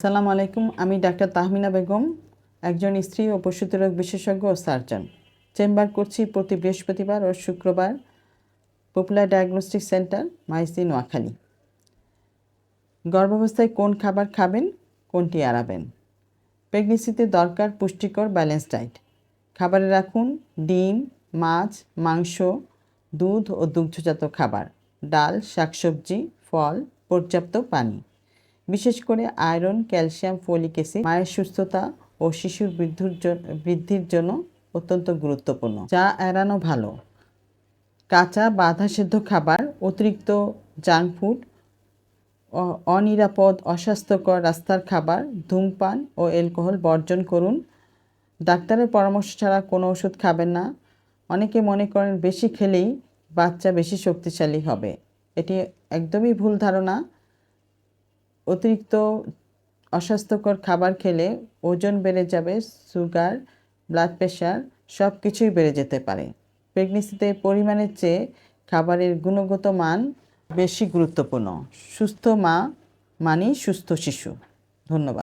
আসসালামু আলাইকুম। আমি ডাক্তার তাহমিনা বেগম, একজন স্ত্রী ও প্রসূতি রোগ বিশেষজ্ঞ ও সার্জন। চেম্বার করছি প্রতি বৃহস্পতিবার ও শুক্রবার পপুলার ডায়াগনস্টিক সেন্টার, মাইসি, নোয়াখালী। গর্ভাবস্থায় কোন খাবার খাবেন, কোনটি এড়াবেন? প্রেগনেন্সিতে দরকার পুষ্টিকর ব্যালেন্স ডায়েট। খাবারে রাখুন ডিম, মাছ, মাংস, দুধ ও দুগ্ধজাত খাবার, ডাল, শাকসবজি, ফল, পর্যাপ্ত পানি। বিশেষ করে আয়রন, ক্যালসিয়াম, ফলিক অ্যাসিড মায়ের সুস্থতা ও শিশুর বৃদ্ধির জন্য অত্যন্ত গুরুত্বপূর্ণ। চা এড়ানো ভালো। কাঁচা বাধা সেদ্ধ খাবার, অতিরিক্ত জাঙ্ক ফুড, অনিরাপদ অস্বাস্থ্যকর রাস্তার খাবার, ধূমপান ও অ্যালকোহল বর্জন করুন। ডাক্তারের পরামর্শ ছাড়া কোনো ওষুধ খাবেন না। অনেকে মনে করেন বেশি খেলেই বাচ্চা বেশি শক্তিশালী হবে। এটি একদমই ভুল ধারণা। অতিরিক্ত অস্বাস্থ্যকর খাবার খেলে ওজন বেড়ে যাবে, সুগার, ব্লাড প্রেশার সব কিছুই বেড়ে যেতে পারে। প্রেগনেন্সিতে পরিমাণের চেয়ে খাবারের গুণগত মান বেশি গুরুত্বপূর্ণ। সুস্থ মা মানেই সুস্থ শিশু। ধন্যবাদ।